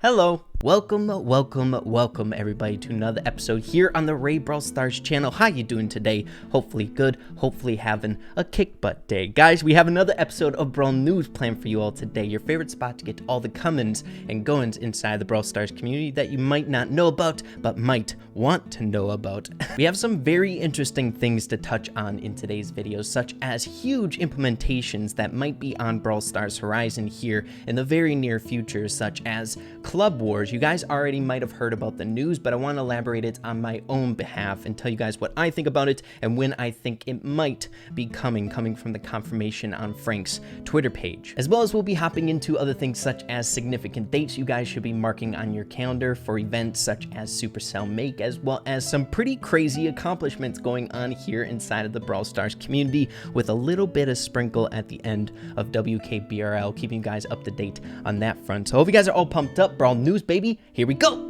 Hello, welcome everybody to another episode here on the Brawl Stars channel. How you doing today? Hopefully good, hopefully having a kick butt day. Guys, we have another episode of Brawl News planned for you all today, your favorite spot to get all the comings and goings inside the Brawl Stars community that you might not know about, but might want to know about. We have some very interesting things to touch on in today's video, such as huge implementations that might be on Brawl Stars horizon here in the very near future, such as Club Wars. You guys already might have heard about the news, but I want to elaborate it on my own behalf and tell you guys what I think about it and when I think it might be coming from the confirmation on Frank's Twitter page. As well as we'll be hopping into other things such as significant dates you guys should be marking on your calendar for events such as Supercell Make, as well as some pretty crazy accomplishments going on here inside of the Brawl Stars community with a little bit of sprinkle at the end of Wkbrl, keeping you guys up to date on that front. So I hope you guys are all pumped up. Brawl News, baby. Here we go.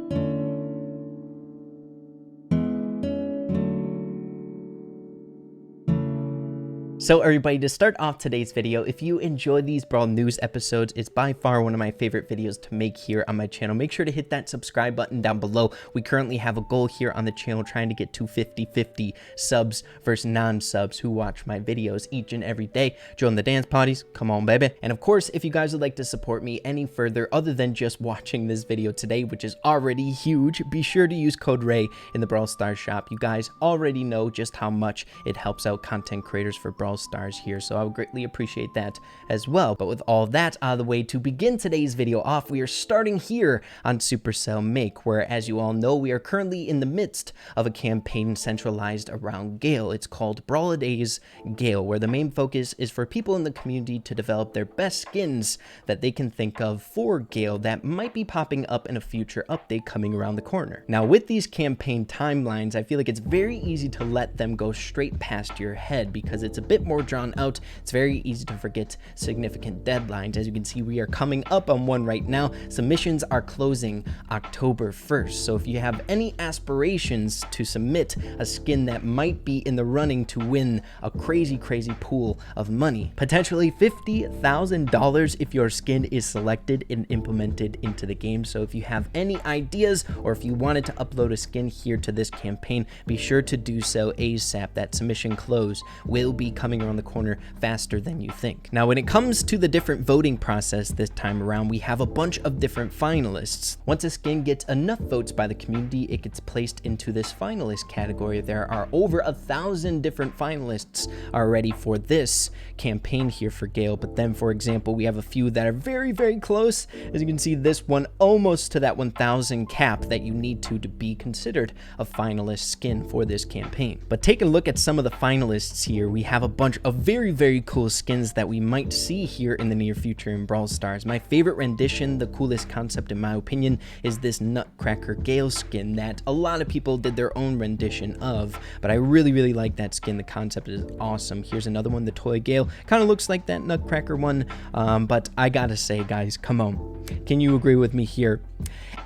So everybody, to start off today's video, if you enjoy these Brawl News episodes, it's by far one of my favorite videos to make here on my channel. Make sure to hit that subscribe button down below. We currently have a goal here on the channel trying to get to 50-50 subs versus non-subs who watch my videos each and every day. Join the dance parties, come on baby. And of course, if you guys would like to support me any further other than just watching this video today, which is already huge, be sure to use code RAY in the Brawl Stars shop. You guys already know just how much it helps out content creators for Brawl Stars here, so I would greatly appreciate that as well. But with all that out of the way, to begin today's video off, we are starting here on Supercell Make, where, as you all know, we are currently in the midst of a campaign centralized around Gale. It's called Brawl Days Gale, where the main focus is for people in the community to develop their best skins that they can think of for Gale that might be popping up in a future update coming around the corner. Now, with these campaign timelines, I feel like it's very easy to let them go straight past your head because it's a bit more drawn out. It's very easy to forget significant deadlines. As you can see, we are coming up on one right now. Submissions are closing October 1st. So if you have any aspirations to submit a skin that might be in the running to win a crazy pool of money, potentially $50,000 if your skin is selected and implemented into the game. So if you have any ideas or if you wanted to upload a skin here to this campaign, be sure to do so ASAP. That submission close will be coming around the corner faster than you think. Now, when it comes to the different voting process this time around, we have a bunch of different finalists. Once a skin gets enough votes by the community, it gets placed into this finalist category. There are over 1,000 different finalists already for this campaign here for Gale, but then, for example, we have a few that are very close. As you can see, this one almost to that 1,000 cap that you need to be considered a finalist skin for this campaign. But take a look at some of the finalists here. We have a bunch of very cool skins that we might see here in the near future in Brawl Stars. My favorite rendition, the coolest concept in my opinion, is this Nutcracker Gale skin that a lot of people did their own rendition of, but I really like that skin. The concept is awesome. Here's another one, the Toy Gale. Kind of looks like that Nutcracker one, but I gotta say, guys, come on. Can you agree with me here?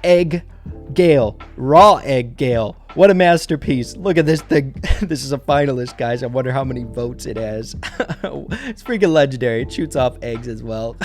Egg Gale, raw egg Gale. What a masterpiece. Look at this thing. This is a finalist, guys. I wonder how many votes it has. It's freaking legendary. It shoots off eggs as well.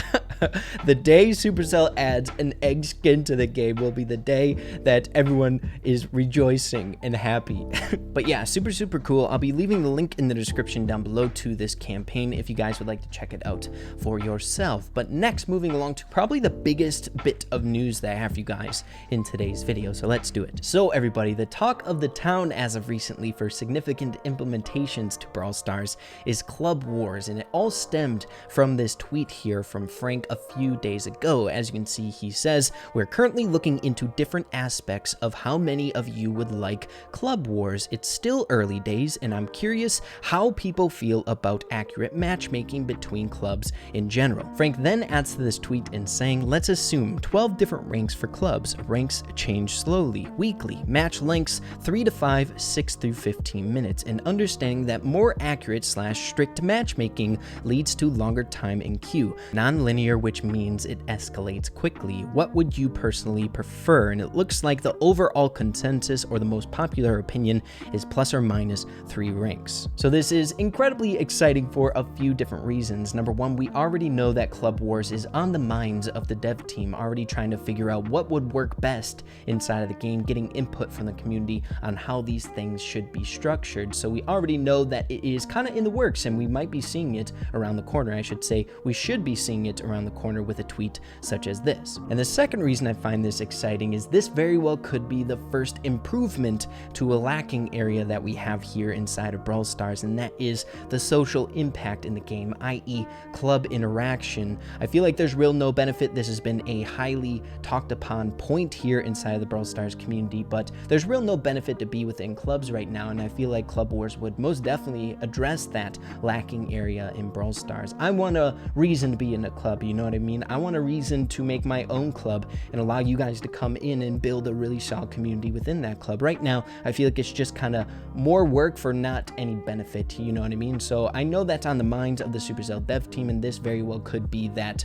The day Supercell adds an egg skin to the game will be the day that everyone is rejoicing and happy. But yeah, super cool. I'll be leaving the link in the description down below to this campaign if you guys would like to check it out for yourself. But next, moving along to probably the biggest bit of news that I have for you guys in today's video. So let's do it. So everybody, the talk of the town as of recently for significant implementations to Brawl Stars is Club Wars, and it all stemmed from this tweet here from Frank a few days ago. As you can see, he says, "We're currently looking into different aspects of how many of you would like Club Wars. It's still early days, and I'm curious how people feel about accurate matchmaking between clubs in general." Frank then adds to this tweet in saying, "Let's assume 12 different ranks for clubs. Ranks change slowly, weekly. Match lengths 3 to 5, 6 through 15 minutes, and understanding that more accurate / strict matchmaking leads to longer time in queue. Non-linear which means it escalates quickly. What would you personally prefer? And it looks like the overall consensus, or the most popular opinion, is plus or minus 3 ranks. So this is incredibly exciting for a few different reasons. Number one, we already know that Club Wars is on the minds of the dev team, already trying to figure out what would work best inside of the game, getting input from the community on how these things should be structured. So we already know that it is kind of in the works, and we might be seeing it around the corner. I should say we should be seeing it around the corner with a tweet such as this. And the second reason I find this exciting is this very well could be the first improvement to a lacking area that we have here inside of Brawl Stars, and that is the social impact in the game, i.e. club interaction. I feel like there's real no benefit. This has been a highly talked upon point here inside of the Brawl Stars community, but there's real no benefit to be within clubs right now, and I feel like Club Wars would most definitely address that lacking area in Brawl Stars. I want a reason to be in a club, you know what I mean? I want a reason to make my own club and allow you guys to come in and build a really solid community within that club. Right now, I feel like it's just kind of more work for not any benefit, you know what I mean? So I know that's on the minds of the Supercell dev team, and this very well could be that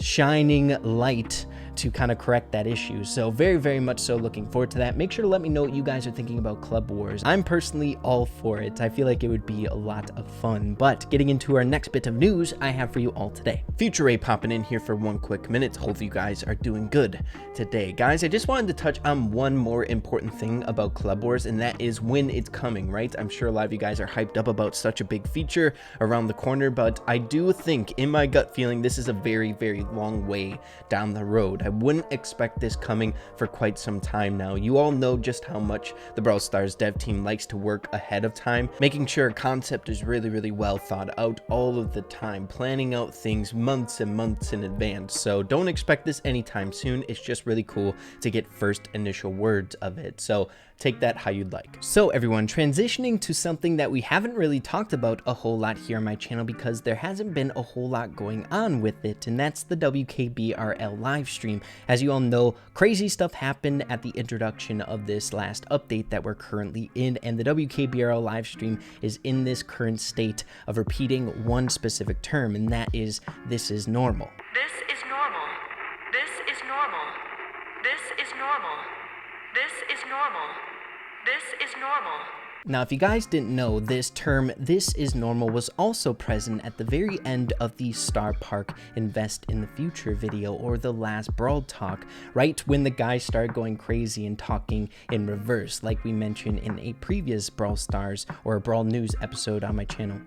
shining light to kind of correct that issue. So very much so looking forward to that. Make sure to let me know what you guys are thinking about Club Wars. I'm personally all for it. I feel like it would be a lot of fun. But getting into our next bit of news I have for you all today. Future Ray popping in here for 1 quick minute. Hope you guys are doing good today. Guys, I just wanted to touch on one more important thing about Club Wars, and that is when it's coming, right? I'm sure a lot of you guys are hyped up about such a big feature around the corner, but I do think, in my gut feeling, this is a very long way down the road. I wouldn't expect this coming for quite some time now. You all know just how much the Brawl Stars dev team likes to work ahead of time, making sure a concept is really well thought out all of the time, planning out things months and months in advance. So don't expect this anytime soon. It's just really cool to get first initial words of it. So take that how you'd like. So everyone, transitioning to something that we haven't really talked about a whole lot here on my channel because there hasn't been a whole lot going on with it, and that's the Wkbrl live stream. As you all know, crazy stuff happened at the introduction of this last update that we're currently in, and the Wkbrl live stream is in this current state of repeating one specific term, and that is, this is normal. This is normal. This is normal. This is normal. This is normal. This is normal. Now, if you guys didn't know, this term, this is normal, was also present at the very end of the Star Park Invest in the Future video, or the last Brawl talk, right when the guy started going crazy and talking in reverse, like we mentioned in a previous Brawl Stars or Brawl News episode on my channel.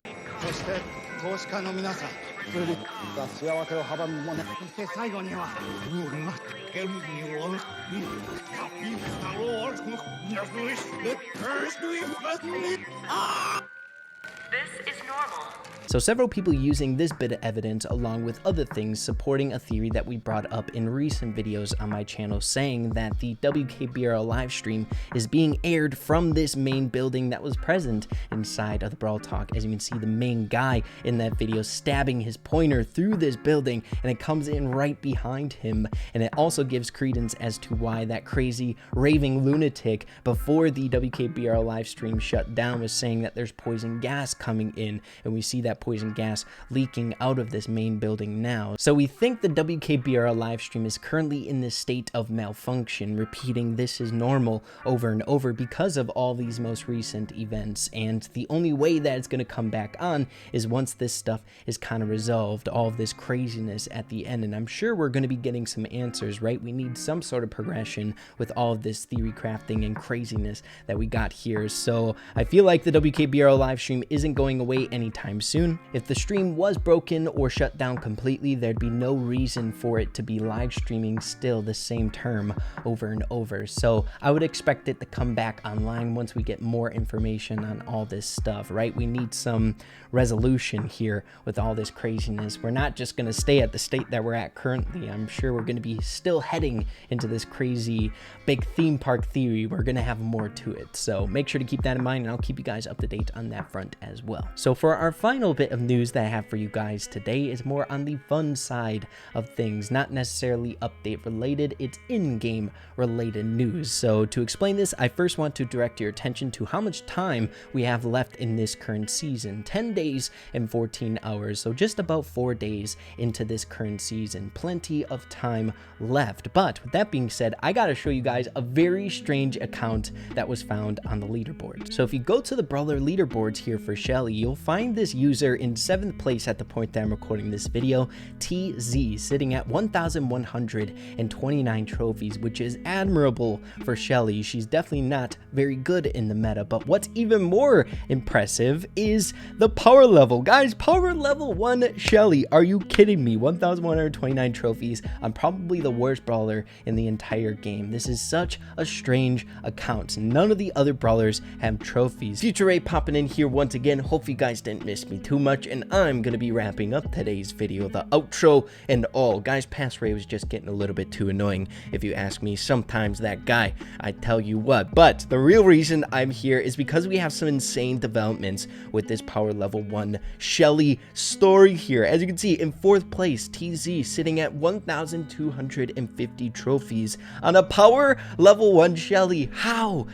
This is normal. So several people using this bit of evidence along with other things supporting a theory that we brought up in recent videos on my channel, saying that the Wkbrl live stream is being aired from this main building that was present inside of the Brawl talk. As you can see, the main guy in that video stabbing his pointer through this building, and it comes in right behind him, and it also gives credence as to why that crazy raving lunatic before the Wkbrl live stream shut down was saying that there's poison gas coming in, and we see that poison gas leaking out of this main building now. So we think the Wkbrl live stream is currently in this state of malfunction, repeating this is normal over and over because of all these most recent events, and the only way that it's going to come back on is once this stuff is kind of resolved, all of this craziness at the end. And I'm sure we're going to be getting some answers, right? We need some sort of progression with all of this theory crafting and craziness that we got here. So I feel like the Wkbrl live stream isn't going away anytime soon. If the stream was broken or shut down completely, there'd be no reason for it to be live streaming still the same term over and over. So I would expect it to come back online once we get more information on all this stuff, right? We need some resolution here with all this craziness. We're not just going to stay at the state that we're at currently. I'm sure we're going to be still heading into this crazy big theme park theory. We're going to have more to it. So make sure to keep that in mind, and I'll keep you guys up to date on that front as as well. So for our final bit of news that I have for you guys today is more on the fun side of things, not necessarily update related, it's in-game related news. So to explain this, I first want to direct your attention to how much time we have left in this current season. 10 days and 14 hours, so just about 4 days into this current season. Plenty of time left. But with that being said, I gotta show you guys a very strange account that was found on the leaderboard. So if you go to the Brawler leaderboards here for Shelly, you'll find this user in 7th place at the point that I'm recording this video, TZ, sitting at 1,129 trophies, which is admirable for Shelly. She's definitely not very good in the meta, but what's even more impressive is the power level. Guys, power level 1 Shelly. Are you kidding me? 1,129 trophies. I'm probably the worst brawler in the entire game. This is such a strange account. None of the other brawlers have trophies. Future Ray popping in here once again. Hope you guys didn't miss me too much, and I'm gonna be wrapping up today's video, the outro and all. Guys, past Ray was just getting a little bit too annoying, if you ask me. Sometimes that guy, I tell you what. But the real reason I'm here is because we have some insane developments with this power level 1 Shelly story here. As you can see, in 4th place, TZ sitting at 1,250 trophies on a power level 1 Shelly. How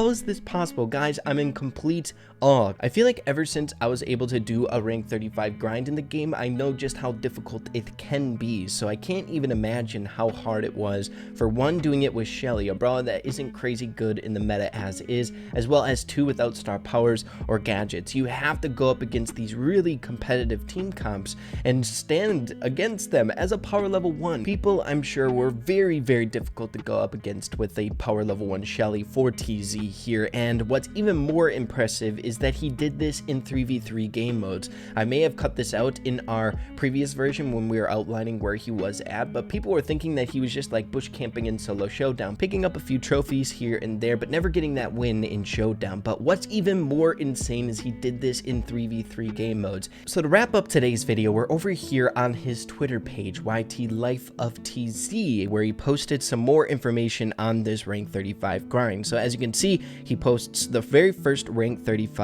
is this possible? Guys, I'm in complete awe. I feel like ever since I was able to do a rank 35 grind in the game, I know just how difficult it can be. So I can't even imagine how hard it was for 1, doing it with Shelly, a brawler that isn't crazy good in the meta as is, as well as 2, without star powers or gadgets. You have to go up against these really competitive team comps and stand against them as a power level 1. People, I'm sure, were very, very difficult to go up against with a power level 1 Shelly for TZ here. And what's even more impressive is that he did this in 3v3 game modes. I may have cut this out in our previous version when we were outlining where he was at, but people were thinking that he was just like bush camping in solo showdown, picking up a few trophies here and there, but never getting that win in showdown. But what's even more insane is he did this in 3v3 game modes. So to wrap up today's video, we're over here on his Twitter page, YT Life of TZ, where he posted some more information on this rank 35 grind. So as you can see, he posts the very first rank 35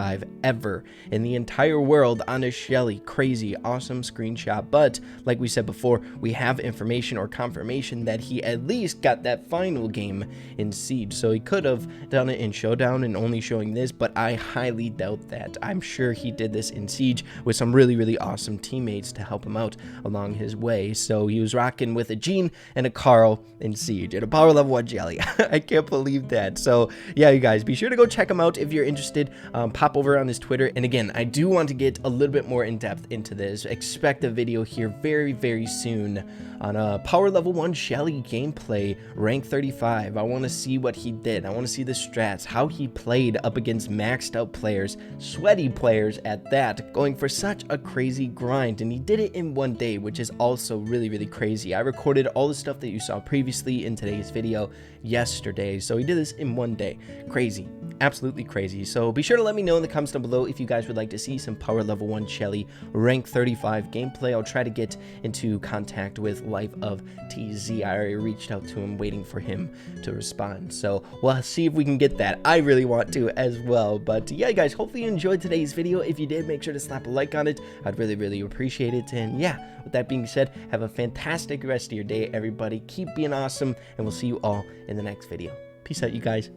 ever in the entire world on a Shelly. Crazy, awesome screenshot. But like we said before, we have information or confirmation that he at least got that final game in Siege. So he could have done it in Showdown and only showing this, but I highly doubt that. I'm sure he did this in Siege with some really, really awesome teammates to help him out along his way. So he was rocking with a Jean and a Carl in Siege and a power level 1 Jelly. I can't believe that. So yeah, you guys, be sure to go check him out if you're interested. Pop over on his Twitter. And again, I do want to get a little bit more in depth into this. Expect a video here very, very soon on a power level 1 Shelly gameplay, rank 35. I want to see what he did. I want to see the strats, how he played up against maxed out players, sweaty players at that, going for such a crazy grind. And he did it in 1 day, which is also really, really crazy. I recorded all the stuff that you saw previously in today's video yesterday, so he did this in 1 day. Crazy, absolutely crazy. So be sure to let me know in the comments down below if you guys would like to see some power level 1 Shelly rank 35 gameplay. I'll try to get into contact with Life of TZ. I already reached out to him, waiting for him to respond. So we'll see if we can get that. I really want to as well. But yeah, guys, hopefully you enjoyed today's video. If you did, make sure to slap a like on it. I'd really, really appreciate it. And yeah, with that being said, have a fantastic rest of your day, everybody. Keep being awesome, and we'll see you all in the next video. Peace out, you guys.